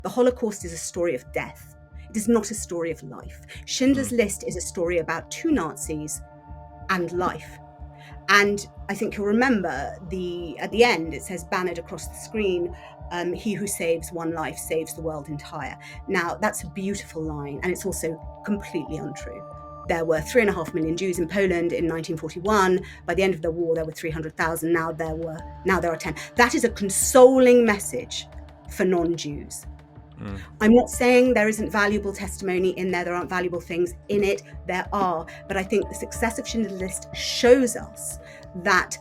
The Holocaust is a story of death. It is not a story of life. Schindler's List is a story about two Nazis and life. And I think you'll remember at the end, it says bannered across the screen, he who saves one life saves the world entire. Now, that's a beautiful line, and it's also completely untrue. There were 3.5 million Jews in Poland in 1941. By the end of the war, there were 300,000. Now there are 10. That is a consoling message for non-Jews. I'm not saying there isn't valuable testimony in there. There aren't valuable things in it. There are. But I think the success of Schindler's List shows us that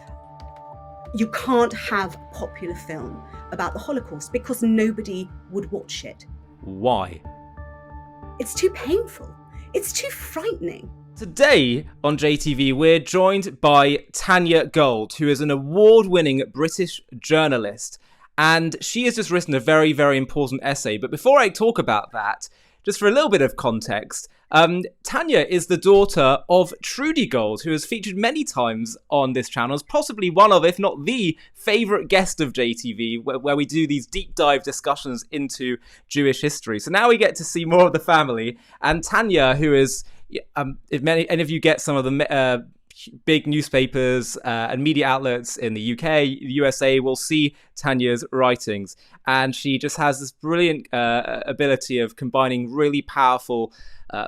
you can't have a popular film about the Holocaust because nobody would watch it. Why? It's too painful. It's too frightening. Today on JTV, we're joined by Tanya Gold, who is an award-winning British journalist. And she has just written a very, very important essay. But before I talk about that, just for a little bit of context, Tanya is the daughter of Trudy Gold, who has featured many times on this channel as possibly one of, if not the favourite guest of JTV, where we do these deep dive discussions into Jewish history. So now we get to see more of the family. And Tanya, who is, if any of you get some of the big newspapers and media outlets in the UK, the USA, will see Tanya's writings. And she just has this brilliant ability of combining really powerful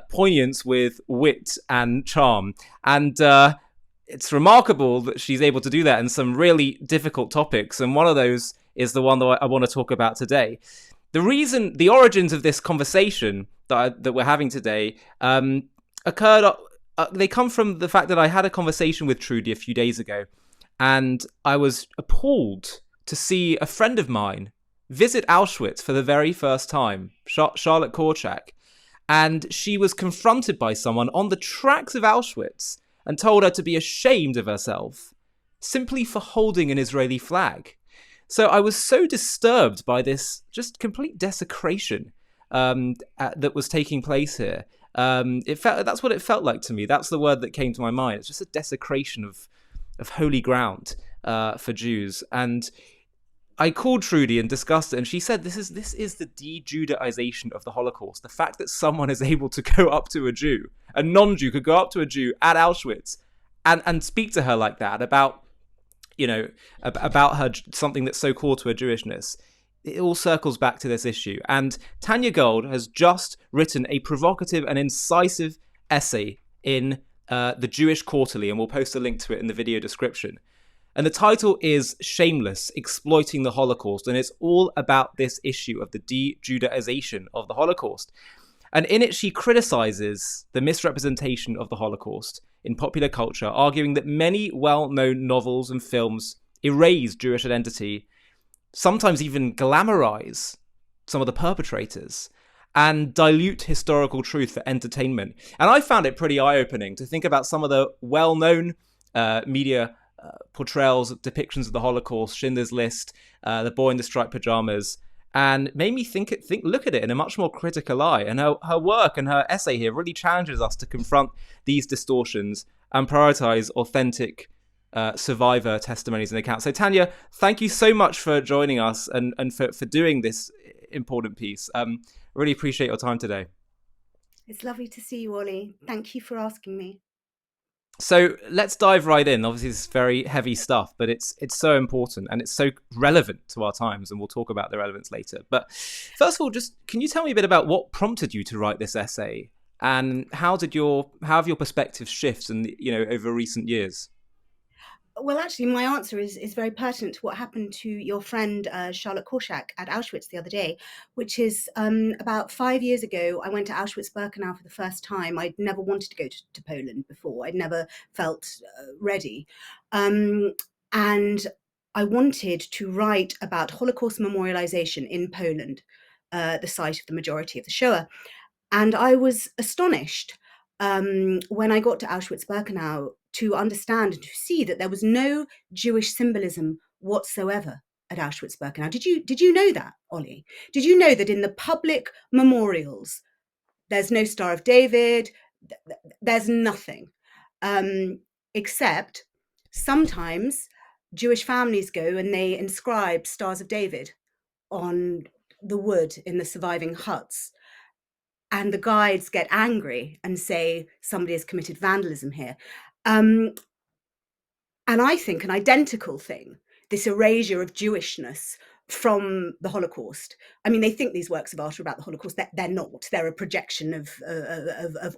poignance with wit and charm. And it's remarkable that she's able to do that in some really difficult topics. And one of those is the one that I want to talk about today. The origins of this conversation that we're having today occurred. They come from the fact that I had a conversation with Trudy a few days ago, and I was appalled to see a friend of mine visit Auschwitz for the very first time, Charlotte Korczak, and she was confronted by someone on the tracks of Auschwitz and told her to be ashamed of herself simply for holding an Israeli flag. So I was so disturbed by this just complete desecration that was taking place here. That's what it felt like to me. That's the word that came to my mind. It's just a desecration of holy ground for Jews. And I called Trudy and discussed it, and she said this is the Dejudaization of the Holocaust. The fact that someone is able to go up to a Jew, a non-Jew could go up to a Jew at Auschwitz and speak to her like that about her, something that's so core to her Jewishness. It all circles back to this issue. And Tanya Gold has just written a provocative and incisive essay in the Jewish Quarterly, and we'll post a link to it in the video description. And the title is Shameless, Exploiting the Holocaust. And it's all about this issue of the de-Judaization of the Holocaust. And in it, she criticizes the misrepresentation of the Holocaust in popular culture, arguing that many well-known novels and films erase Jewish identity, sometimes even glamorize some of the perpetrators and dilute historical truth for entertainment. And I found it pretty eye-opening to think about some of the well-known media portrayals, depictions of the Holocaust, Schindler's List, The Boy in the Striped Pajamas, and made me look at it in a much more critical eye. And her work and her essay here really challenges us to confront these distortions and prioritize authentic survivor testimonies and accounts. So Tanya, thank you so much for joining us and for doing this important piece. Really appreciate your time today. It's lovely to see you, Ollie. Thank you for asking me. So let's dive right in. Obviously, it's very heavy stuff, but it's so important and it's so relevant to our times, and we'll talk about the relevance later. But first of all, just can you tell me a bit about what prompted you to write this essay, and how have your perspectives shifted over recent years? Well, actually, my answer is very pertinent to what happened to your friend Charlotte Korczak at Auschwitz the other day, which is about 5 years ago. I went to Auschwitz-Birkenau for the first time. I'd never wanted to go to Poland before. I'd never felt ready. And I wanted to write about Holocaust memorialization in Poland, the site of the majority of the Shoah. And I was astonished when I got to Auschwitz-Birkenau to understand and to see that there was no Jewish symbolism whatsoever at Auschwitz-Birkenau. Did you know that, Ollie? Did you know that in the public memorials, there's no Star of David, there's nothing, except sometimes Jewish families go and they inscribe Stars of David on the wood in the surviving huts, and the guides get angry and say somebody has committed vandalism here. Um, and I think an identical thing, this erasure of Jewishness from the Holocaust. I mean, they think these works of art are about the Holocaust. They're not. They're a projection of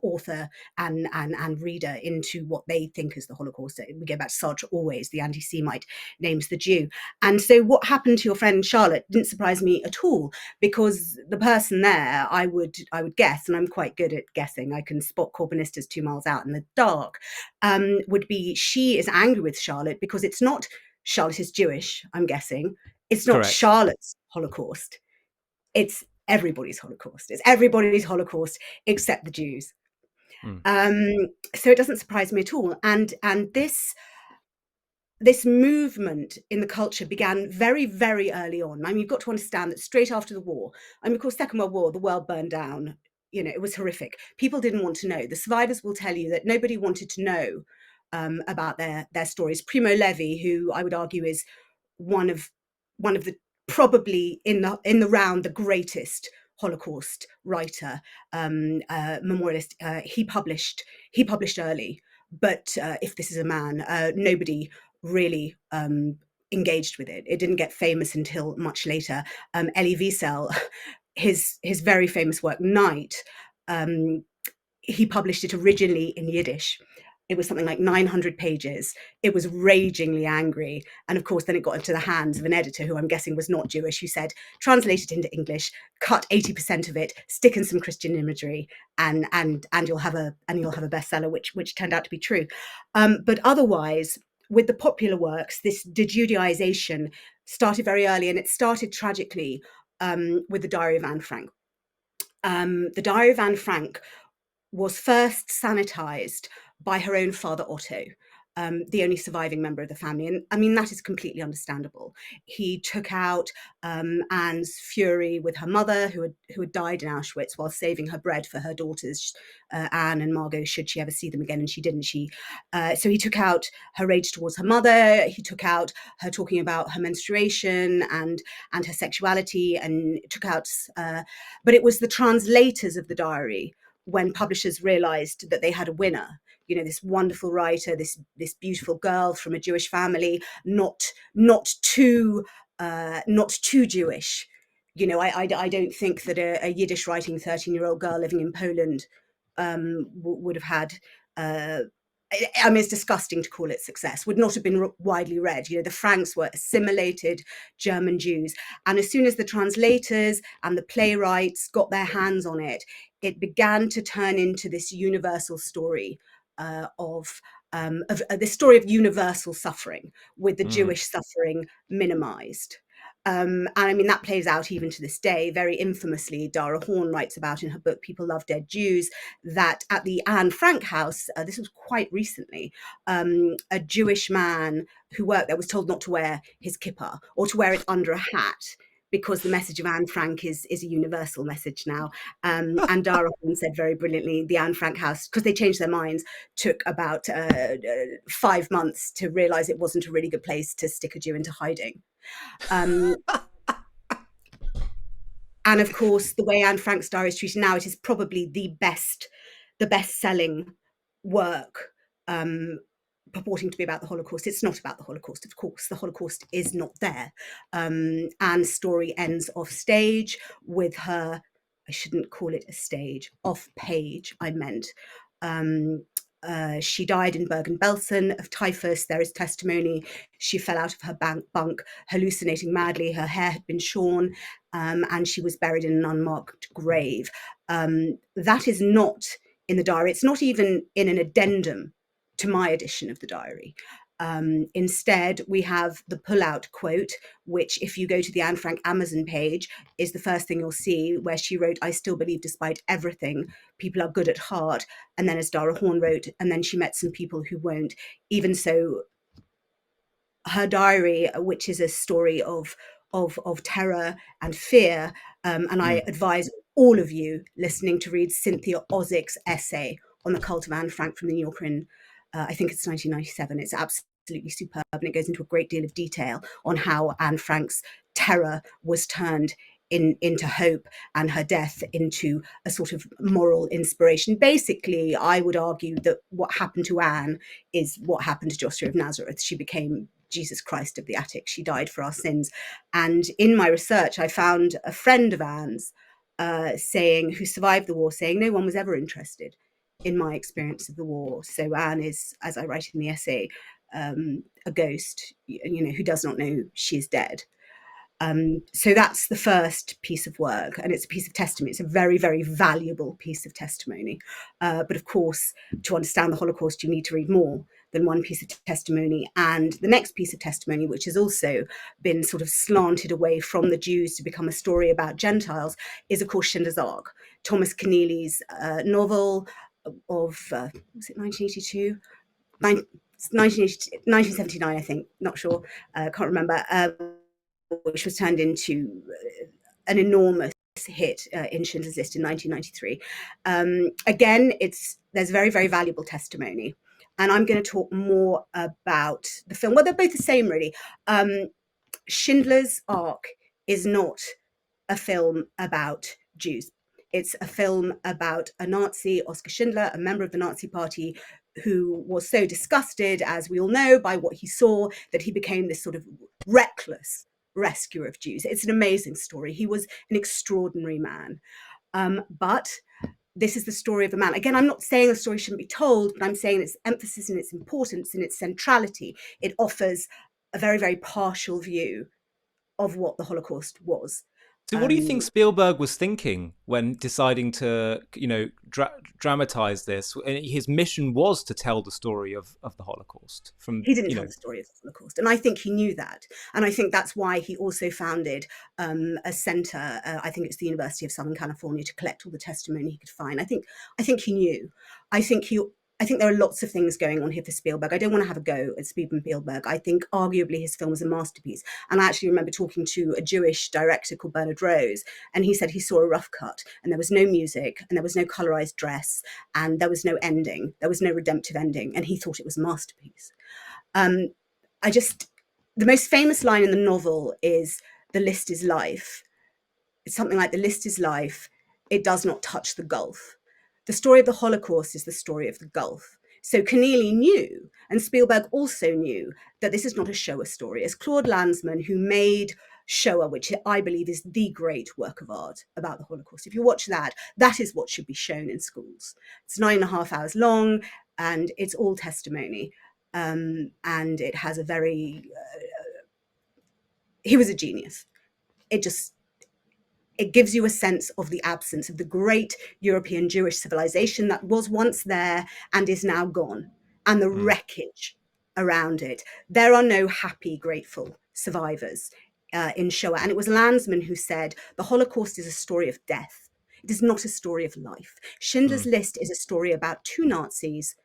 author and reader into what they think is the Holocaust. We go back to Sartre always, the anti-Semite names the Jew. And so what happened to your friend Charlotte didn't surprise me at all, because the person there, I would guess, and I'm quite good at guessing, I can spot Corbynistas 2 miles out in the dark, would be she is angry with Charlotte because it's not Charlotte is Jewish, I'm guessing. It's not Correct. Charlotte's Holocaust. It's everybody's Holocaust. It's everybody's Holocaust except the Jews. So it doesn't surprise me at all. And this movement in the culture began very, very early on. I mean, you've got to understand that straight after the war, I mean, of course, Second World War, the world burned down. You know, it was horrific. People didn't want to know. The survivors will tell you that nobody wanted to know about their stories. Primo Levi, who I would argue is one of the probably in the round the greatest Holocaust writer, memorialist. He published early, but if this is a man, nobody really engaged with it. It didn't get famous until much later. Elie Wiesel, his very famous work Night, he published it originally in Yiddish. It was something like 900 pages. It was ragingly angry. And of course, then it got into the hands of an editor who I'm guessing was not Jewish, who said, translate it into English, cut 80% of it, stick in some Christian imagery, and you'll have a bestseller, which turned out to be true. But otherwise, with the popular works, this Dejudaization started very early, and it started tragically with the Diary of Anne Frank. The Diary of Anne Frank was first sanitized by her own father, Otto, the only surviving member of the family. And I mean, that is completely understandable. He took out Anne's fury with her mother, who had died in Auschwitz, while saving her bread for her daughters, Anne and Margot, should she ever see them again, and she didn't. So he took out her rage towards her mother. He took out her talking about her menstruation and her sexuality, and took out. But it was the translators of the diary, when publishers realized that they had a winner, you know, this wonderful writer, this beautiful girl from a Jewish family, not too Jewish. You know, I don't think that a Yiddish writing 13-year-old girl living in Poland would have had. I mean, it's disgusting to call it success. Would not have been widely read. You know, the Franks were assimilated German Jews, and as soon as the translators and the playwrights got their hands on it, it began to turn into this universal story of the story of universal suffering, with the Jewish suffering minimized. And I mean, that plays out even to this day. Very infamously, Dara Horn writes about in her book, People Love Dead Jews, that at the Anne Frank house, this was quite recently, a Jewish man who worked there was told not to wear his kippah, or to wear it under a hat, because the message of Anne Frank is a universal message now. And Dara Horn said very brilliantly, the Anne Frank house, because they changed their minds, took about 5 months to realize it wasn't a really good place to stick a Jew into hiding. And of course, the way Anne Frank's diary is treated now, it is probably the best-selling work purporting to be about the Holocaust. It's not about the Holocaust, of course. The Holocaust is not there. Anne's story ends off stage with her, I shouldn't call it a stage, off page, I meant. She died in Bergen-Belsen of typhus. There is testimony she fell out of her bunk, hallucinating madly. Her hair had been shorn, and she was buried in an unmarked grave. That is not in the diary. It's not even in an addendum to my edition of the diary. Instead, we have the pull-out quote, which, if you go to the Anne Frank Amazon page, is the first thing you'll see, where she wrote, "I still believe despite everything, people are good at heart." And then, as Dara Horn wrote, and then she met some people who won't. Even so, her diary, which is a story of terror and fear, and I advise all of you listening to read Cynthia Ozick's essay on the cult of Anne Frank from the New Yorker in, I think it's 1997. It's absolutely superb, and it goes into a great deal of detail on how Anne Frank's terror was turned into hope, and her death into a sort of moral inspiration. Basically, I would argue that what happened to Anne is what happened to Joshua of Nazareth. She became Jesus Christ of the attic. She died for our sins. And in my research, I found a friend of Anne's who survived the war, saying no one was ever interested in my experience of the war. So Anne is, as I write in the essay, a ghost, who does not know she is dead. So that's the first piece of work, and it's a piece of testimony. It's a very, very valuable piece of testimony. But of course, to understand the Holocaust, you need to read more than one piece of testimony. And the next piece of testimony, which has also been sort of slanted away from the Jews to become a story about Gentiles, is of course Schindler's Ark, Thomas Keneally's novel of, was it 1982? 1979, I think, not sure, can't remember, which was turned into an enormous hit in Schindler's List in 1993. Again, there's very, very valuable testimony. And I'm going to talk more about the film. Well, they're both the same, really. Schindler's Ark is not a film about Jews. It's a film about a Nazi, Oskar Schindler, a member of the Nazi Party, who was so disgusted, as we all know, by what he saw, that he became this sort of reckless rescuer of Jews. It's an amazing story. He was an extraordinary man. But this is the story of a man. Again, I'm not saying the story shouldn't be told, but I'm saying its emphasis and its importance and its centrality. It offers a very, very partial view of what the Holocaust was. So what do you think Spielberg was thinking when deciding to, dramatize this? His mission was to tell the story of the Holocaust. He didn't tell the story of the Holocaust, and I think he knew that. And I think that's why he also founded a center, I think it's the University of Southern California, to collect all the testimony he could find. I think he knew. I think there are lots of things going on here for Spielberg. I don't want to have a go at Steven Spielberg. I think arguably his film is a masterpiece. And I actually remember talking to a Jewish director called Bernard Rose, and he said he saw a rough cut and there was no music and there was no colorized dress and there was no ending. There was no redemptive ending. And he thought it was a masterpiece. The most famous line in the novel is, "The list is life." It's something like, "The list is life. It does not touch the gulf." The story of the Holocaust is the story of the Gulf. So Keneally knew, and Spielberg also knew, that this is not a Shoah story. As Claude Lanzmann, who made Shoah, which I believe is the great work of art about the Holocaust, if you watch that, that is what should be shown in schools. It's 9.5 hours long, and it's all testimony. And it has a very... he was a genius. It gives you a sense of the absence of the great European Jewish civilization that was once there and is now gone, and the wreckage around it. There are no happy, grateful survivors in Shoah. And it was Lanzmann who said, the Holocaust is a story of death. It is not a story of life. Schindler's List is a story about two Nazis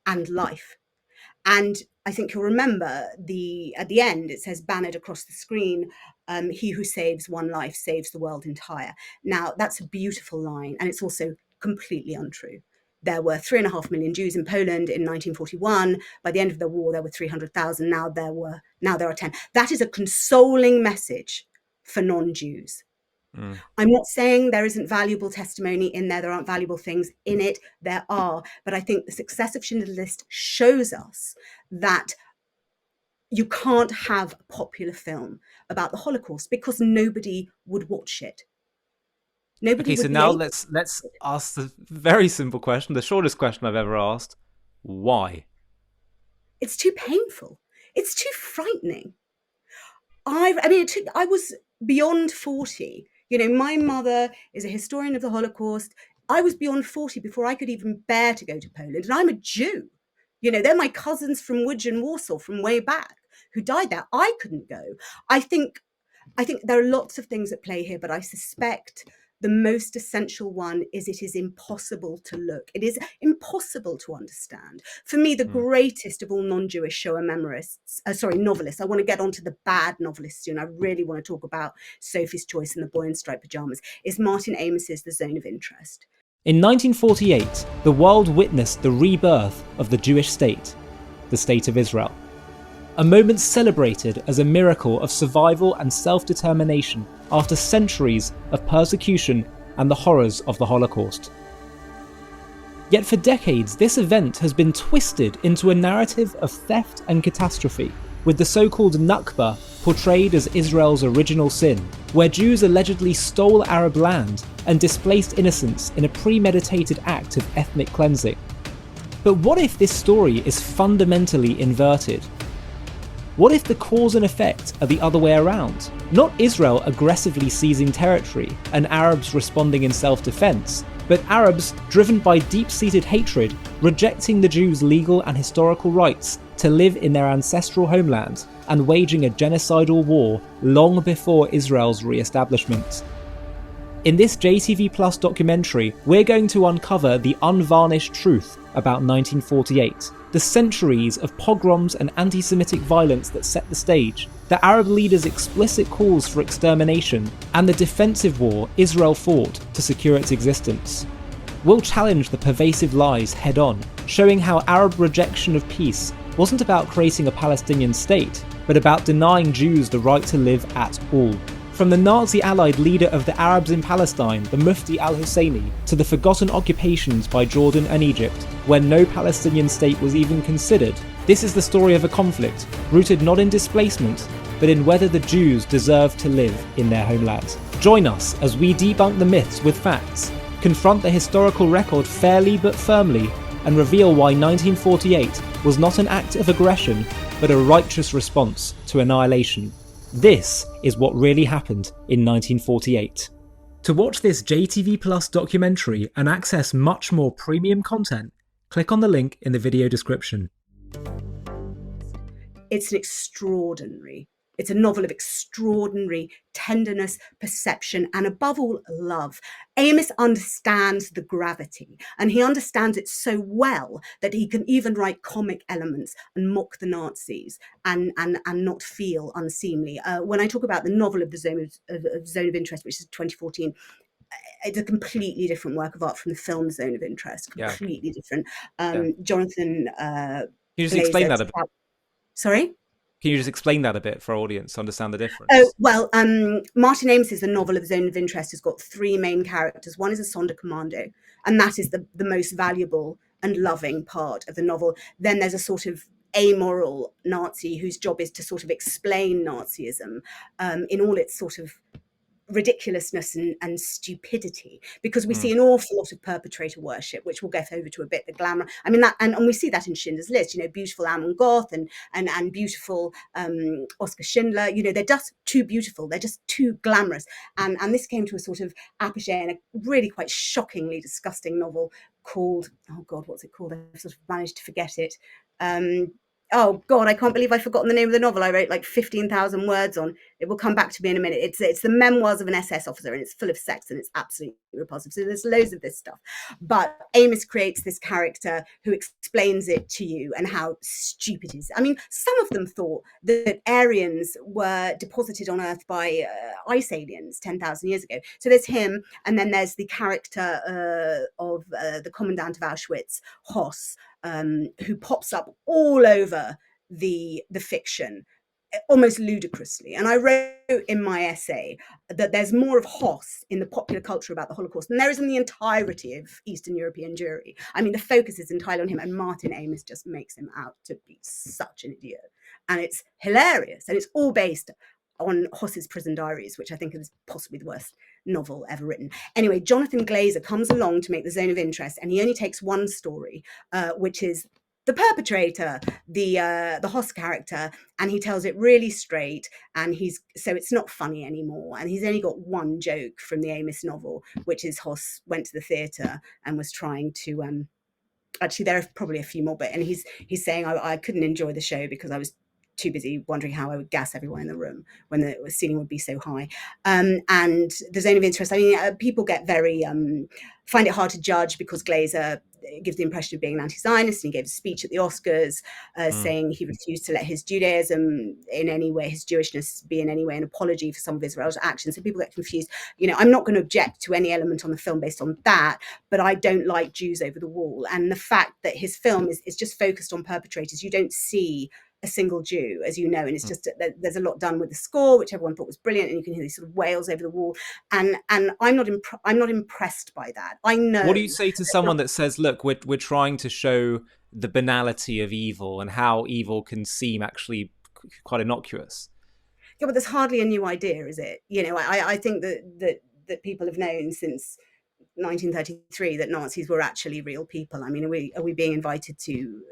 and life. And I think you'll remember at the end, it says bannered across the screen, "He who saves one life saves the world entire." Now, that's a beautiful line, and it's also completely untrue. There were 3.5 million Jews in Poland in 1941. By the end of the war, there were 300,000. Now there are 10. That is a consoling message for non-Jews. I'm not saying there isn't valuable testimony in there. There aren't valuable things in it. There are. But I think the success of Schindler's List shows us that you can't have a popular film about the Holocaust because nobody would watch it. Nobody. Okay, so now let's ask the very simple question, the shortest question I've ever asked. Why? It's too painful. It's too frightening. I was beyond 40. My mother is a historian of the Holocaust. I was beyond 40 before I could even bear to go to Poland. And I'm a Jew. They're my cousins from Łódź and Warsaw from way back who died there. I couldn't go. I think there are lots of things at play here, but I suspect the most essential one is it is impossible to look. It is impossible to understand. For me, the greatest of all non-Jewish Shoah novelists, I want to get onto the bad novelists soon. I really want to talk about Sophie's Choice and The Boy in Striped Pajamas, is Martin Amos's The Zone of Interest. In 1948, the world witnessed the rebirth of the Jewish state, the State of Israel. A moment celebrated as a miracle of survival and self-determination after centuries of persecution and the horrors of the Holocaust. Yet for decades, this event has been twisted into a narrative of theft and catastrophe, with the so-called Nakba portrayed as Israel's original sin, where Jews allegedly stole Arab land and displaced innocents in a premeditated act of ethnic cleansing. But what if this story is fundamentally inverted? What if the cause and effect are the other way around? Not Israel aggressively seizing territory and Arabs responding in self-defense, but Arabs, driven by deep-seated hatred, rejecting the Jews' legal and historical rights to live in their ancestral homeland and waging a genocidal war long before Israel's re-establishment. In this JTV Plus documentary, we're going to uncover the unvarnished truth about 1948, the centuries of pogroms and anti-Semitic violence that set the stage, the Arab leaders' explicit calls for extermination, and the defensive war Israel fought to secure its existence. We'll challenge the pervasive lies head-on, showing how Arab rejection of peace wasn't about creating a Palestinian state, but about denying Jews the right to live at all. From the Nazi-allied leader of the Arabs in Palestine, the Mufti al-Husseini, to the forgotten occupations by Jordan and Egypt, when no Palestinian state was even considered, this is the story of a conflict rooted not in displacement, but in whether the Jews deserve to live in their homeland. Join us as we debunk the myths with facts, confront the historical record fairly but firmly, and reveal why 1948 was not an act of aggression, but a righteous response to annihilation. This is what really happened in 1948. To watch this JTV Plus documentary and access much more premium content, click on the link in the video description. It's a novel of extraordinary tenderness, perception, and above all, love. Amos understands the gravity, and he understands it so well that he can even write comic elements and mock the Nazis and not feel unseemly. When I talk about the novel of the Zone of Interest, which is 2014, it's a completely different work of art from the film Zone of Interest, completely different. Jonathan Can you just explain that a bit? Sorry? Can you just explain that a bit for our audience to understand the difference? Oh, well, Martin Amos's The Novel of Zone of Interest has got three main characters. One is a Sonderkommando, and that is the most valuable and loving part of the novel. Then there's a sort of amoral Nazi whose job is to sort of explain Nazism in all its sort of ridiculousness and stupidity, because we see an awful lot of perpetrator worship, which we'll get over to a bit, the glamour. I mean, that, and we see that in Schindler's List, you know, beautiful Amon Goth and beautiful Oscar Schindler, you know, they're just too beautiful, they're just too glamorous. And this came to a sort of apogee in a really quite shockingly disgusting novel called, oh God, what's it called? I've sort of managed to forget it. Oh God, I can't believe I've forgotten the name of the novel I wrote like 15,000 words on. It will come back to me in a minute. It's the memoirs of an SS officer, and it's full of sex and it's absolutely repulsive. So there's loads of this stuff. But Amos creates this character who explains it to you and how stupid it is. I mean, some of them thought that Aryans were deposited on Earth by ice aliens 10,000 years ago. So there's him, and then there's the character of the commandant of Auschwitz, Hoss, who pops up all over the fiction, almost ludicrously. And I wrote in my essay that there's more of Hoss in the popular culture about the Holocaust than there is in the entirety of Eastern European Jewry. I mean, the focus is entirely on him, and Martin Amos just makes him out to be such an idiot. And it's hilarious, and it's all based on Hoss's Prison Diaries, which I think is possibly the worst novel ever written. Anyway, Jonathan Glazer comes along to make the Zone of Interest, and he only takes one story, which is the perpetrator, the Hoss character, and he tells it really straight, and so it's not funny anymore. And he's only got one joke from the Amos novel, which is Hoss went to the theatre and was trying to actually there are probably a few more, but and he's saying I couldn't enjoy the show because I was too busy wondering how I would gas everyone in the room when the ceiling would be so high. And the Zone of Interest, I mean, people get very, find it hard to judge because Glazer gives the impression of being an anti-Zionist, and he gave a speech at the Oscars saying he refused to let his Judaism in any way, his Jewishness be in any way an apology for some of Israel's actions. So people get confused. You know, I'm not going to object to any element on the film based on that, but I don't like Jews over the wall. And the fact that his film is just focused on perpetrators, you don't see a single Jew, as you know, and it's just there's a lot done with the score, which everyone thought was brilliant, and you can hear these sort of wails over the wall. And I'm not impressed by that. I know. What do you say to someone that says, "Look, we're trying to show the banality of evil and how evil can seem actually quite innocuous"? Yeah, but there's hardly a new idea, is it? You know, I think that people have known since 1933 that Nazis were actually real people. I mean, are we being invited to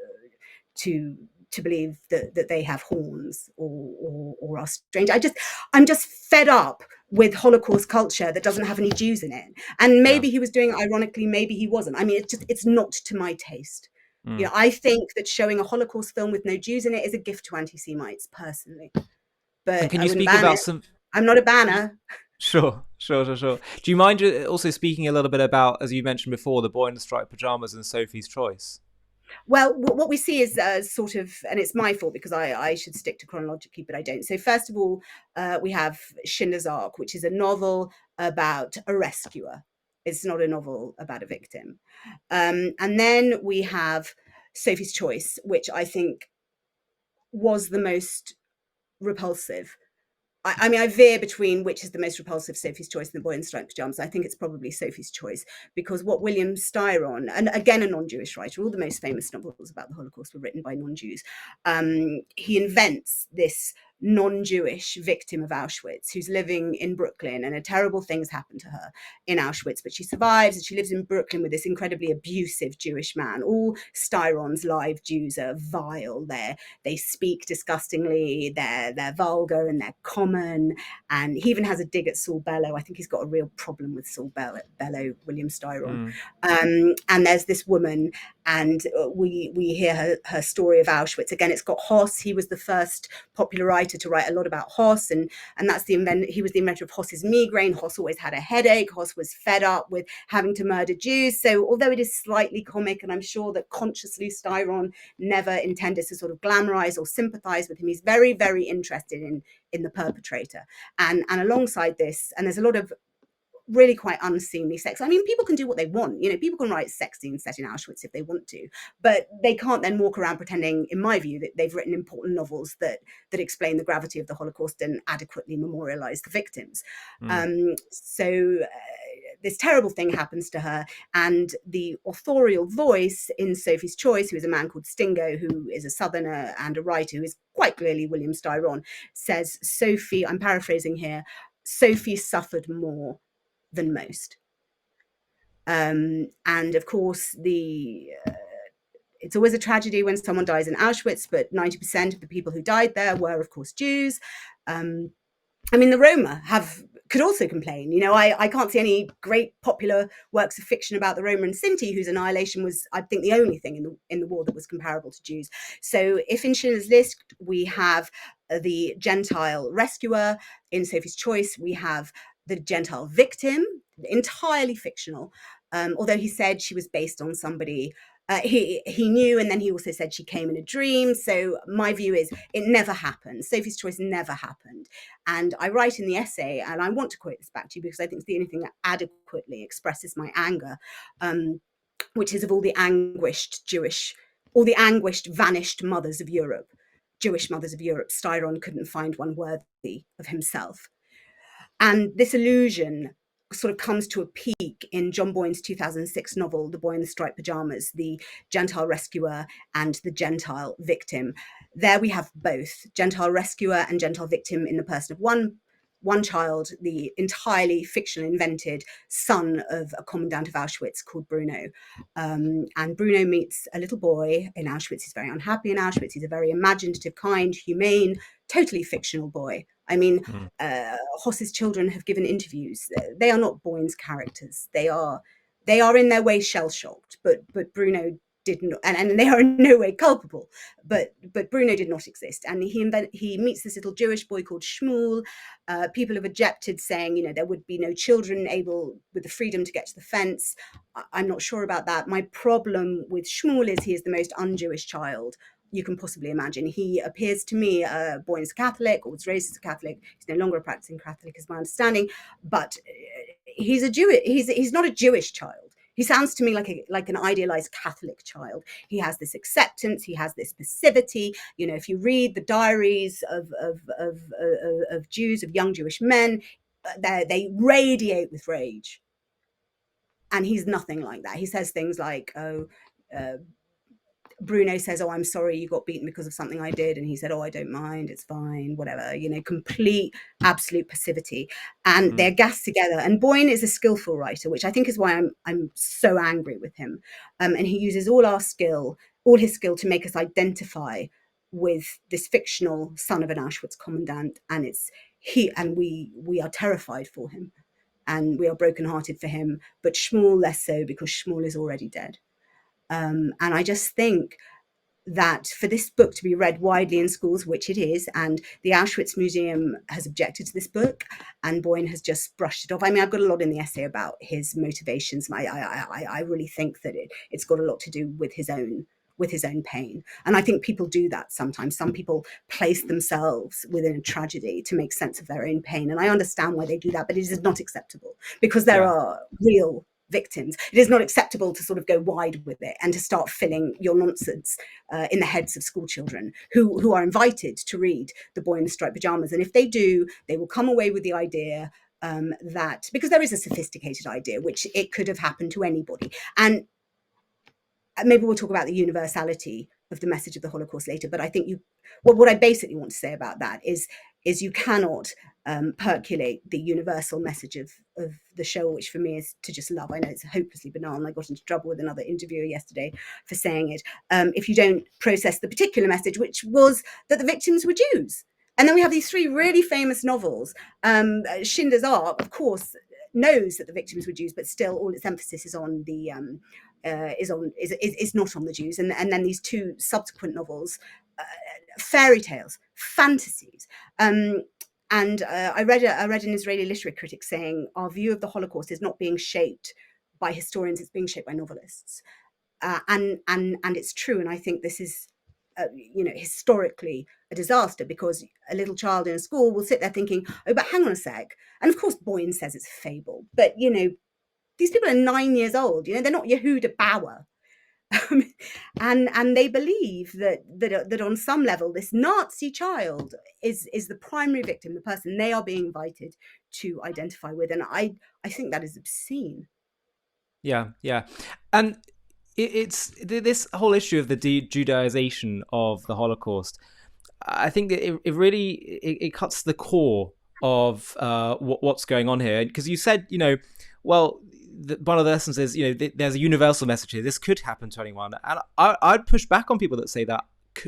believe that they have horns or are strange? I'm just fed up with Holocaust culture that doesn't have any Jews in it. And maybe he was doing it ironically, maybe he wasn't. I mean, it's not to my taste. You know, I think that showing a Holocaust film with no Jews in it is a gift to anti-Semites, personally. And But can I you wouldn't speak ban about it. some? I'm not a banner. Sure. Do you mind also speaking a little bit about, as you mentioned before, the boy in the striped pajamas and Sophie's choice? Well, what we see is sort of, and it's my fault because I should stick to chronologically, but I don't. So first of all, we have Schindler's Ark, which is a novel about a rescuer. It's not a novel about a victim. And then we have Sophie's Choice, which I think was the most repulsive. I mean, I veer between which is the most repulsive, Sophie's Choice and The Boy in Striped Pajamas. I think it's probably Sophie's Choice, because what William Styron, and again a non-Jewish writer, all the most famous novels about the Holocaust were written by non-Jews, he invents this non-Jewish victim of Auschwitz who's living in Brooklyn, and a terrible things happen to her in Auschwitz, but she survives, and she lives in Brooklyn with this incredibly abusive Jewish man. All Styron's live Jews are vile. They speak disgustingly, they're vulgar and they're common. And he even has a dig at Saul Bellow. I think he's got a real problem with Saul Bellow, William Styron. And there's this woman, and we hear her story of Auschwitz. Again, it's got Hoss. He was the first popular writer to write a lot about Hoss, and that's he was the inventor of Hoss's migraine. Hoss always had a headache. Hoss was fed up with having to murder Jews. So although it is slightly comic, and I'm sure that consciously Styron never intended to sort of glamorize or sympathize with him, he's very, very interested in the perpetrator. And alongside this, and there's a lot of really quite unseemly sex. I mean, people can do what they want. You know, people can write sex scenes set in Auschwitz if they want to, but they can't then walk around pretending, in my view, that they've written important novels that explain the gravity of the Holocaust and adequately memorialize the victims. So this terrible thing happens to her, and the authorial voice in Sophie's Choice, who is a man called Stingo, who is a southerner and a writer who is quite clearly William Styron, says, Sophie, I'm paraphrasing here, Sophie suffered more than most. And of course, it's always a tragedy when someone dies in Auschwitz, but 90% of the people who died there were, of course, Jews. I mean, the Roma could also complain. You know, I can't see any great popular works of fiction about the Roma and Sinti, whose annihilation was, I think, the only thing in the war that was comparable to Jews. So if in Schindler's List we have the Gentile rescuer, in Sophie's Choice we have the Gentile victim, entirely fictional, although he said she was based on somebody he knew, and then he also said she came in a dream. So my view is it never happened. Sophie's Choice never happened. And I write in the essay, and I want to quote this back to you because I think it's the only thing that adequately expresses my anger, which is of all the anguished vanished mothers of Europe, Jewish mothers of Europe, Styron couldn't find one worthy of himself. And this illusion sort of comes to a peak in John Boyne's 2006 novel, The Boy in the Striped Pajamas, the Gentile rescuer and the Gentile victim. There we have both Gentile rescuer and Gentile victim in the person of one child, the entirely fictional invented son of a commandant of Auschwitz called Bruno. And Bruno meets a little boy in Auschwitz. He's very unhappy in Auschwitz. He's a very imaginative, kind, humane, totally fictional boy. I mean, Hoss's children have given interviews. They are not Boyne's characters. They are in their way shell-shocked, but Bruno did not, and they are in no way culpable. But Bruno did not exist, and he meets this little Jewish boy called Shmuel. People have objected, saying, you know, there would be no children able with the freedom to get to the fence. I'm not sure about that. My problem with Shmuel is he is the most un-Jewish child you can possibly imagine. He appears to me, born as a Catholic, or was raised as a Catholic. He's no longer a practicing Catholic, is my understanding. But he's a Jew. He's not a Jewish child. He sounds to me like an idealized Catholic child. He has this acceptance, he has this passivity. If you read the diaries of Jews, of young Jewish men, they radiate with rage. And he's nothing like that. He says things like, "Oh, Bruno says, oh, I'm sorry you got beaten because of something I did." And he said, oh, I don't mind, it's fine, whatever. Complete, absolute passivity. And they're gassed together. And Boyne is a skillful writer, which I think is why I'm so angry with him. And he uses all his skill to make us identify with this fictional son of an Auschwitz commandant. And we are terrified for him. And we are brokenhearted for him, but Shmuel less so, because Shmuel is already dead. And I just think that for this book to be read widely in schools, which it is, and the Auschwitz Museum has objected to this book, and Boyne has just brushed it off. I mean, I've got a lot in the essay about his motivations. I really think that it's got a lot to do with his own pain. And I think people do that sometimes. Some people place themselves within a tragedy to make sense of their own pain. And I understand why they do that, but it is not acceptable, because there are real victims. It is not acceptable to sort of go wide with it and to start filling your nonsense in the heads of school children who are invited to read The Boy in the Striped Pajamas. And if they do, they will come away with the idea that, because there is a sophisticated idea, which it could have happened to anybody. And maybe we'll talk about the universality of the message of the Holocaust later, but I think what I basically want to say about that is you cannot percolate the universal message of the show, which for me is to just love. I know it's hopelessly banal. I got into trouble with another interviewer yesterday for saying it. If you don't process the particular message, which was that the victims were Jews. And then we have these three really famous novels. Schindler's Ark, of course, knows that the victims were Jews, but still all its emphasis is on the is not on the Jews. And then these two subsequent novels, fairy tales, fantasies. And I read an Israeli literary critic saying our view of the Holocaust is not being shaped by historians; it's being shaped by novelists. And it's true. And I think this is, historically a disaster, because a little child in a school will sit there thinking, oh, but hang on a sec. And of course, Boyne says it's a fable, but these people are 9 years old. They're not Yehuda Bauer. And they believe that on some level this Nazi child is the primary victim, the person they are being invited to identify with. And I think that is obscene. Yeah. And it's this whole issue of the Dejudaization of the Holocaust. I think that it really cuts the core of what's going on here. Because you said, well, one of the lessons is, there's a universal message here. This could happen to anyone. And I'd push back on people that say that.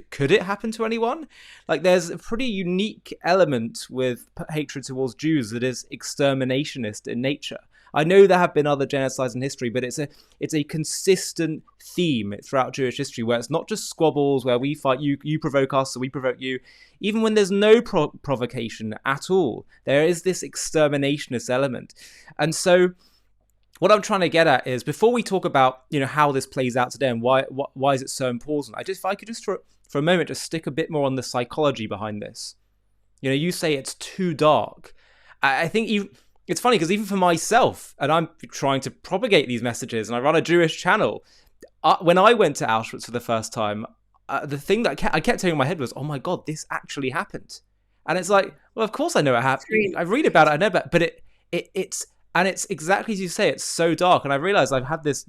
Could it happen to anyone? Like, there's a pretty unique element with hatred towards Jews that is exterminationist in nature. I know there have been other genocides in history, but it's a consistent theme throughout Jewish history, where it's not just squabbles, where we fight, you provoke us, so we provoke you. Even when there's no provocation at all, there is this exterminationist element. And so what I'm trying to get at is, before we talk about how this plays out today and why is it so important, if I could just for a moment just stick a bit more on the psychology behind this. You say it's too dark. I think it's funny, because even for myself, and I'm trying to propagate these messages, and I run a Jewish channel, when I went to Auschwitz for the first time, the thing that I kept telling in my head was, oh my God, this actually happened. And it's like, well, of course I know it happened. I read about it, I know about it, but it's exactly as you say, it's so dark. And I realized I've had this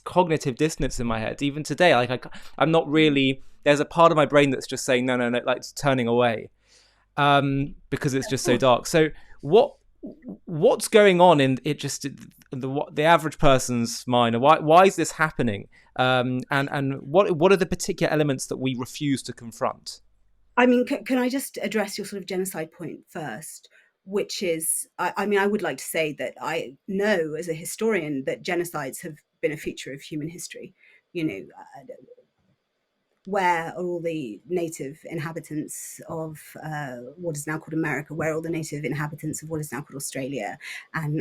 cognitive dissonance in my head, even today. Like, I'm not really, there's a part of my brain that's just saying, no, like it's turning away, because it's just so dark. So what's going on in it, just the average person's mind? Why is this happening? And what are the particular elements that we refuse to confront? I mean, can I just address your sort of genocide point first? Which is, I would like to say that I know as a historian that genocides have been a feature of human history. Where are all the native inhabitants of what is now called America? Where are all the native inhabitants of what is now called Australia and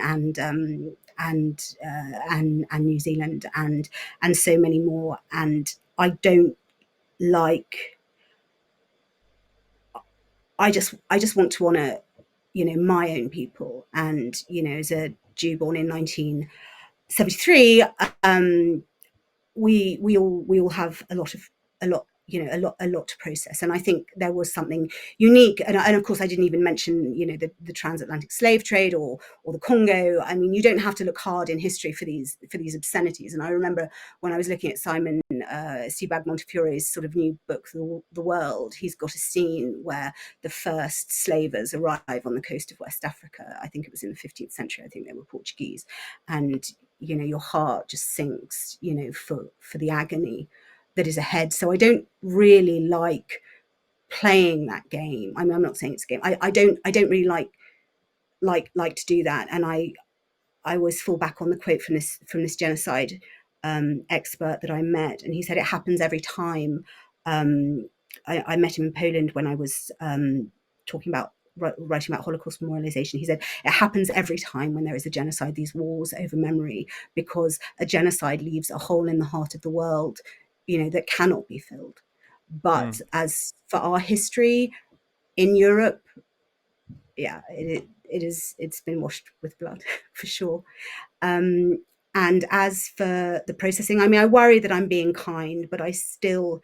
New Zealand and so many more? And I don't like. I just want to honour, my own people. And as a Jew born in 1970, 73, we all have a lot, a lot to process. And I think there was something unique. And of course, I didn't even mention, the transatlantic slave trade or the Congo. I mean, you don't have to look hard in history for these obscenities. And I remember when I was looking at Simon Sebag Montefiore's sort of new book, The World, he's got a scene where the first slavers arrive on the coast of West Africa. I think it was in the 15th century. I think they were Portuguese. And, your heart just sinks, for the agony that is ahead. So I don't really like playing that game. I mean, I'm not saying it's a game. I don't really like to do that. And I always fall back on the quote from this genocide expert that I met, and he said it happens every time. I met him in Poland when I was writing about Holocaust memorialization. He said it happens every time when there is a genocide, these wars over memory, because a genocide leaves a hole in the heart of the world, that cannot be filled. But as for our history in Europe, yeah, it's been washed with blood for sure. And as for the processing, I mean, I worry that I'm being kind, but I still,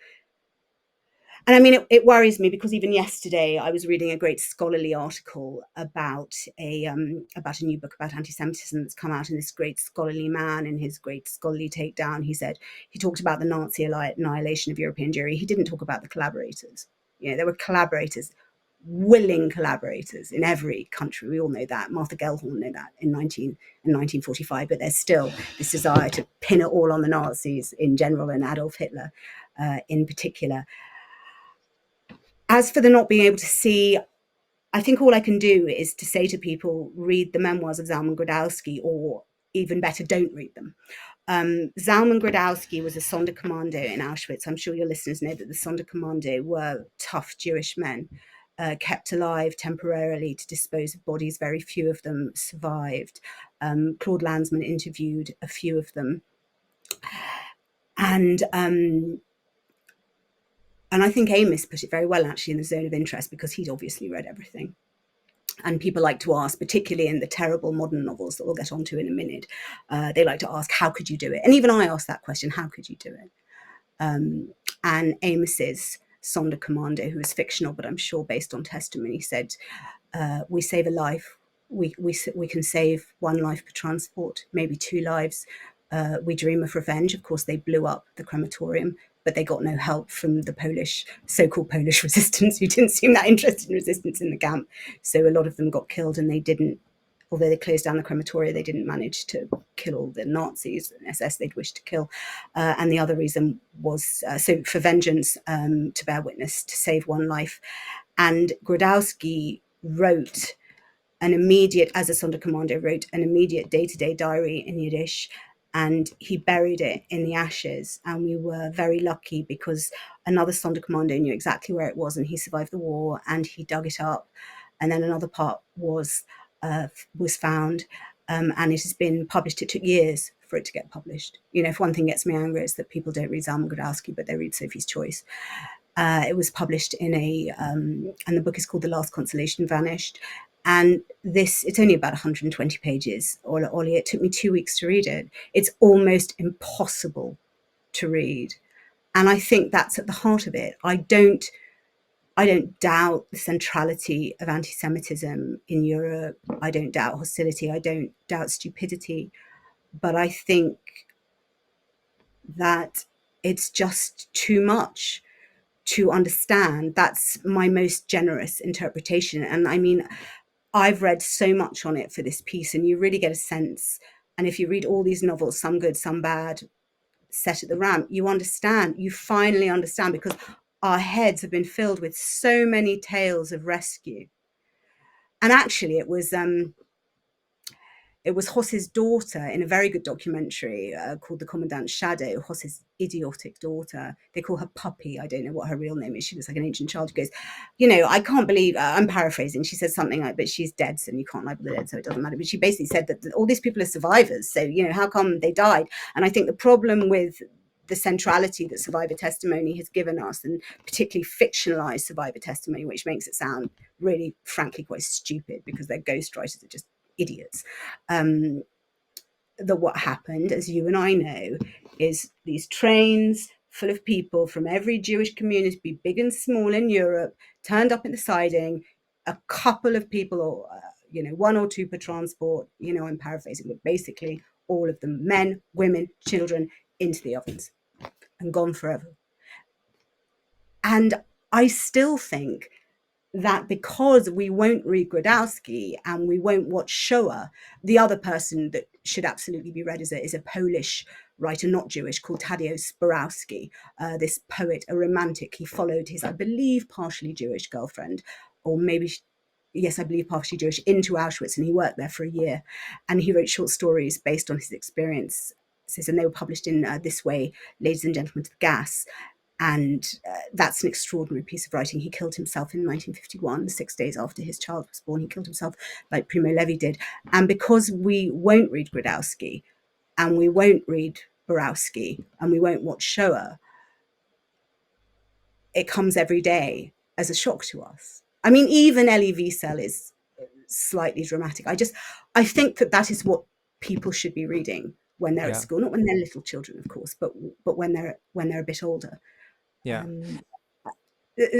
and I mean, it worries me because even yesterday I was reading a great scholarly article about a new book about anti-Semitism that's come out, and this great scholarly man, in his great scholarly takedown, he talked about the Nazi annihilation of European Jewry. He didn't talk about the collaborators. There were collaborators, willing collaborators in every country. We all know that. Martha Gellhorn knew that in 1945, but there's still this desire to pin it all on the Nazis in general and Adolf Hitler in particular. As for the not being able to see, I think all I can do is to say to people, read the memoirs of Zalman Grodowski, or even better, don't read them. Zalman Grodowski was a Sonderkommando in Auschwitz. I'm sure your listeners know that the Sonderkommando were tough Jewish men, kept alive temporarily to dispose of bodies. Very few of them survived. Claude Lanzmann interviewed a few of them. And I think Amos put it very well, actually, in the Zone of Interest, because he'd obviously read everything. And people like to ask, particularly in the terrible modern novels that we'll get onto in a minute, they like to ask, how could you do it? And even I asked that question, how could you do it? And Amos's Sonderkommando, who is fictional, but I'm sure based on testimony, said, we save a life. We can save one life per transport, maybe two lives. We dream of revenge. Of course, they blew up the crematorium, but they got no help from the so-called Polish resistance, who didn't seem that interested in resistance in the camp. So a lot of them got killed, and they didn't, although they closed down the crematoria, they didn't manage to kill all the Nazis and SS they'd wished to kill. And the other reason was, so for vengeance, to bear witness, to save one life. And Grodowski wrote as a Sonderkommando, wrote an immediate day-to-day diary in Yiddish, and he buried it in the ashes. And we were very lucky because another Sonderkommando knew exactly where it was, and he survived the war, and he dug it up. And then another part was found, and it has been published. It took years for it to get published. If one thing gets me angry, it's that people don't read Zalman Grodowski, but they read Sophie's Choice. It was published and the book is called The Last Consolation Vanished. And it's only about 120 pages, Ollie. It took me 2 weeks to read it. It's almost impossible to read. And I think that's at the heart of it. I don't doubt the centrality of anti-Semitism in Europe. I don't doubt hostility. I don't doubt stupidity. But I think that it's just too much to understand. That's my most generous interpretation. And I mean, I've read so much on it for this piece, and you really get a sense. And if you read all these novels, some good, some bad, set at the ramp, you finally understand, because our heads have been filled with so many tales of rescue. And actually, it was Hoss's daughter in a very good documentary called The Commandant's Shadow, Hoss's idiotic daughter. They call her Puppy. I don't know what her real name is. She looks like an ancient child who goes, I can't believe, I'm paraphrasing. She says something like, but she's dead, so you can't lie with the dead, so it doesn't matter. But she basically said that all these people are survivors. So, how come they died? And I think the problem with the centrality that survivor testimony has given us, and particularly fictionalized survivor testimony, which makes it sound really, frankly, quite stupid, because their ghostwriters are just idiots. that what happened, as you and I know, is these trains full of people from every Jewish community, big and small in Europe, turned up in the siding, a couple of people, or one or two per transport. I'm paraphrasing, but basically all of them, men, women, children, into the ovens and gone forever. And I still think that because we won't read Grodowski and we won't watch Shoah, the other person that should absolutely be read is a Polish writer, not Jewish, called Tadeusz Borowski, this poet, a romantic. He followed his, I believe, partially Jewish girlfriend, or maybe, yes, I believe partially Jewish, into Auschwitz, and he worked there for a year. And he wrote short stories based on his experiences, and they were published in This Way, Ladies and Gentlemen to the Gas. And that's an extraordinary piece of writing. He killed himself in 1951, 6 days after his child was born. He killed himself like Primo Levi did. And because we won't read Grodowski, and we won't read Borowski, and we won't watch Shoah, it comes every day as a shock to us. I mean, even Elie Wiesel is slightly dramatic. I think that is what people should be reading when they're at school, not when they're little children, of course, but when they're a bit older. Yeah.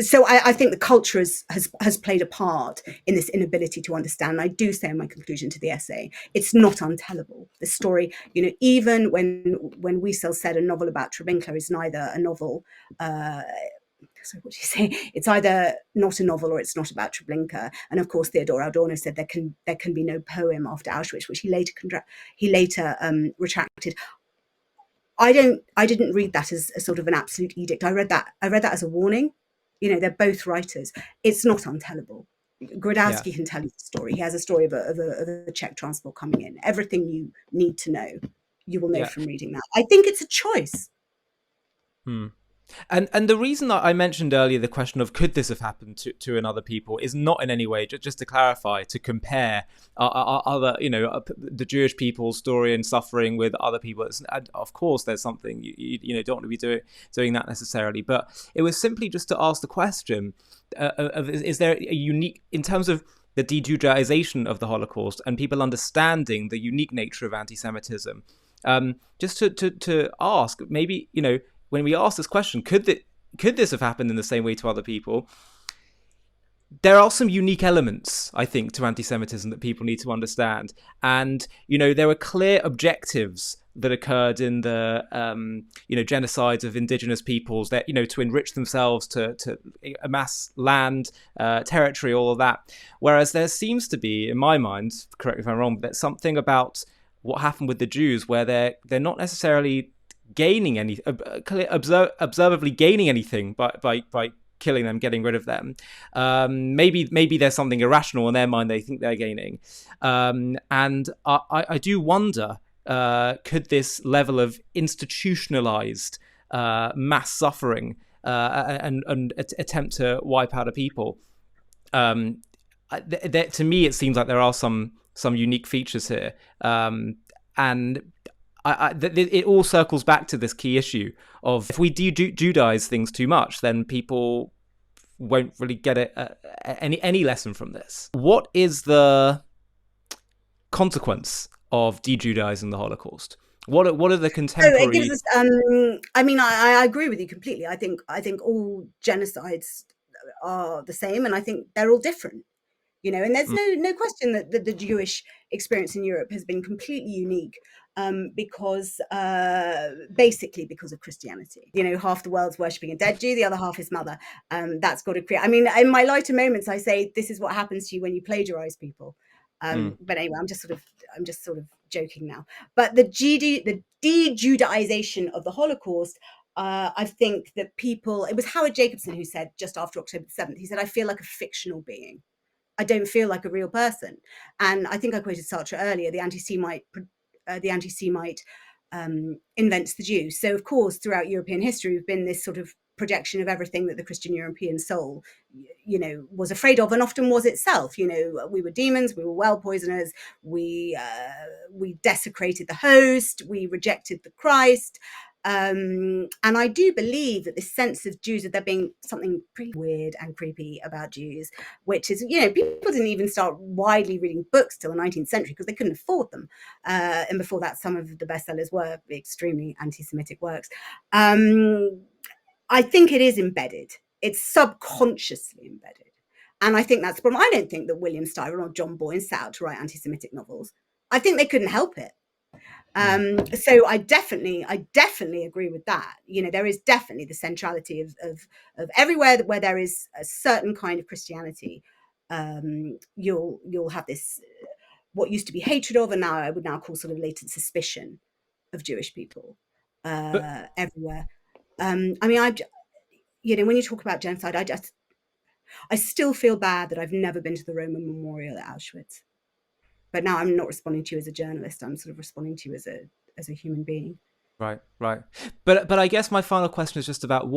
So I think the culture has played a part in this inability to understand. I do say in my conclusion to the essay, it's not untellable. The story, even when Wiesel said a novel about Treblinka is neither a novel, so what do you say? It's either not a novel or it's not about Treblinka. And of course, Theodor Adorno said there can be no poem after Auschwitz, which he later retracted. I didn't read that as a sort of an absolute edict. I read that as a warning. They're both writers. It's not untellable. Grodowski can tell you the story. He has a story of a Czech transport coming in. Everything you need to know, you will know from reading that. I think it's a choice. And the reason that I mentioned earlier the question of could this have happened to another people is not in any way, just to clarify, to compare other, the Jewish people's story and suffering with other people. Of course, there's something you don't want to be doing that necessarily, but it was simply just to ask the question of is there a unique, in terms of the dejudaization of the Holocaust and people understanding the unique nature of anti-Semitism, just to ask, maybe, when we ask this question, could this have happened in the same way to other people? There are some unique elements, I think, to anti-Semitism that people need to understand. And, there were clear objectives that occurred in the, genocides of indigenous peoples, that, to enrich themselves, to amass land, territory, all of that. Whereas there seems to be, in my mind, correct me if I'm wrong, but there's something about what happened with the Jews where they're not necessarily gaining observably gaining anything by killing them, getting rid of them. Maybe there's something irrational in their mind they think they're gaining. And I do wonder, could this level of institutionalized mass suffering and attempt to wipe out a people, to me it seems like there are some unique features here, and it all circles back to this key issue of if we Judaize things too much, then people won't really get any lesson from this. What is the consequence of dejudaizing the Holocaust? What are the contemporary? It gives us, I agree with you completely. I think all genocides are the same, and I think they're all different. And there's no question that the Jewish experience in Europe has been completely unique, because basically because of Christianity. Half the world's worshipping a dead Jew, the other half his mother. That's got to create. I mean, in my lighter moments, I say this is what happens to you when you plagiarize people. But anyway, I'm just sort of joking now. But the dejudaization of the Holocaust. I think that people. It was Howard Jacobson who said just after October 7th. He said, "I feel like a fictional being. I don't feel like a real person." And I think I quoted Sartre earlier, the anti-Semite invents the Jew. So of course, throughout European history, we've been this sort of projection of everything that the Christian European soul, was afraid of, and often was itself. We were demons, we were well poisoners, we desecrated the host, we rejected the Christ. And I do believe that this sense of Jews, that there being something pretty weird and creepy about Jews, which is, people didn't even start widely reading books till the 19th century because they couldn't afford them. And before that, some of the bestsellers were extremely anti-Semitic works. I think it is embedded. It's subconsciously embedded. And I think that's the problem. I don't think that William Styron or John Boyne set out to write anti-Semitic novels. I think they couldn't help it. So I definitely agree with that. There is definitely the centrality of everywhere where there is a certain kind of Christianity. You'll have this what used to be hatred of, and now I would now call sort of latent suspicion of Jewish people everywhere. When you talk about genocide, I still feel bad that I've never been to the Roman memorial at Auschwitz. But now I'm not responding to you as a journalist. I'm sort of responding to you as a human being. Right. But I guess my final question is just about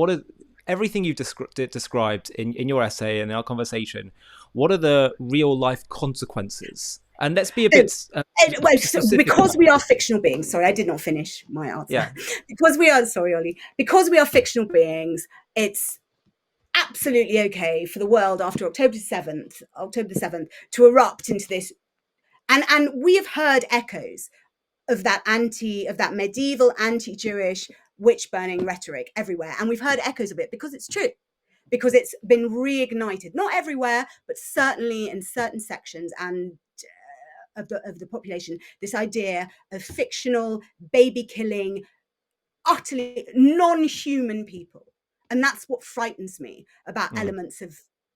everything you've described in your essay and in our conversation. What are the real life consequences? And let's be a bit because we are fictional beings. Sorry, I did not finish my answer. Yeah. Because we are fictional beings. It's absolutely okay for the world after October the 7th, to erupt into this. And we have heard echoes of that medieval anti-Jewish witch burning rhetoric everywhere. And we've heard echoes of it because it's true, because it's been reignited, not everywhere, but certainly in certain sections and of the population, this idea of fictional, baby killing, utterly non-human people. And that's what frightens me about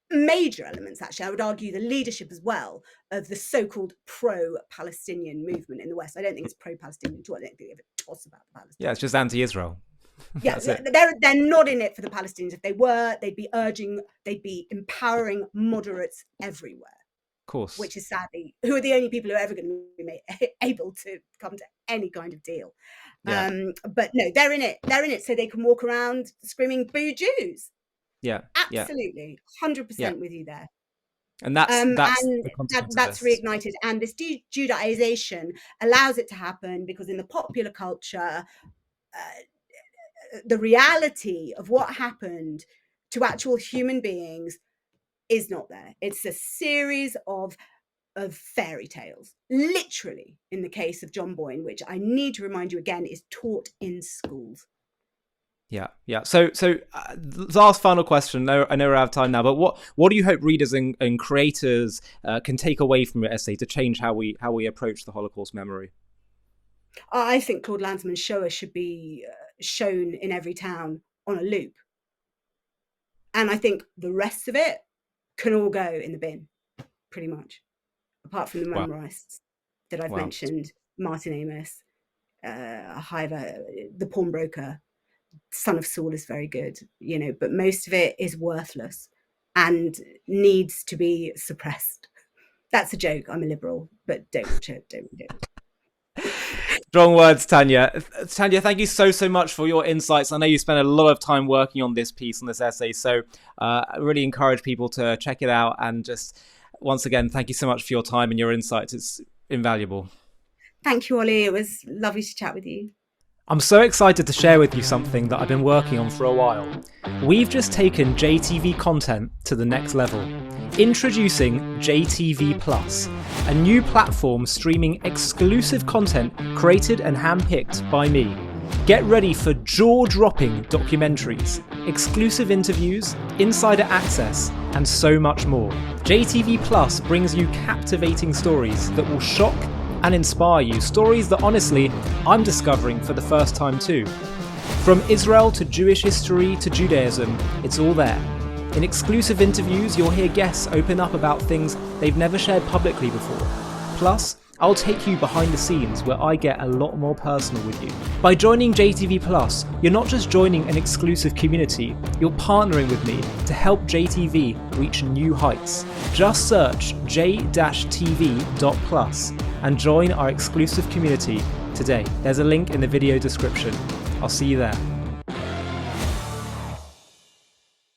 major elements, actually. I would argue the leadership as well of the so-called pro-Palestinian movement in the West. I don't think it's pro-Palestinian at all. I don't think they have a toss about the Palestinians. Yeah, it's just anti-Israel. Yeah, they're not in it for the Palestinians. If they were, they'd be empowering moderates everywhere. Of course. Which is sadly, who are the only people who are ever going to be able to come to any kind of deal. Yeah. But no, they're in it so they can walk around screaming, "Boo Jews!" Yeah, absolutely, 100% with you there. And that's reignited, and this Dejudaization allows it to happen because in the popular culture, the reality of what happened to actual human beings is not there. It's a series of fairy tales, literally, in the case of John Boyne, which I need to remind you again is taught in schools. Yeah. So last final question. I know we're out of time now, but what do you hope readers and creators can take away from your essay to change how we approach the Holocaust memory? I think Claude Lanzmann's Shoah should be shown in every town on a loop, and I think the rest of it can all go in the bin, pretty much, apart from the memorists that I've mentioned: Martin Amis, the pawnbroker. Son of Saul is very good, but most of it is worthless and needs to be suppressed. That's a joke. I'm a liberal, but don't read it. Strong words, Tanya. Tanya, thank you so much for your insights. I know you spent a lot of time working on this piece, on this essay, so I really encourage people to check it out. And just once again, thank you so much for your time and your insights. It's invaluable. Thank you, Ollie. It was lovely to chat with you. I'm so excited to share with you something that I've been working on for a while. We've just taken JTV content to the next level. Introducing JTV Plus, a new platform streaming exclusive content created and handpicked by me. Get ready for jaw-dropping documentaries, exclusive interviews, insider access, and so much more. JTV Plus brings you captivating stories that will shock and inspire you, stories that honestly I'm discovering for the first time too. From Israel to Jewish history to Judaism, it's all there. In exclusive interviews, you'll hear guests open up about things they've never shared publicly before. Plus, I'll take you behind the scenes where I get a lot more personal with you. By joining JTV Plus, you're not just joining an exclusive community, you're partnering with me to help JTV reach new heights. Just search j-tv.plus and join our exclusive community today. There's a link in the video description. I'll see you there.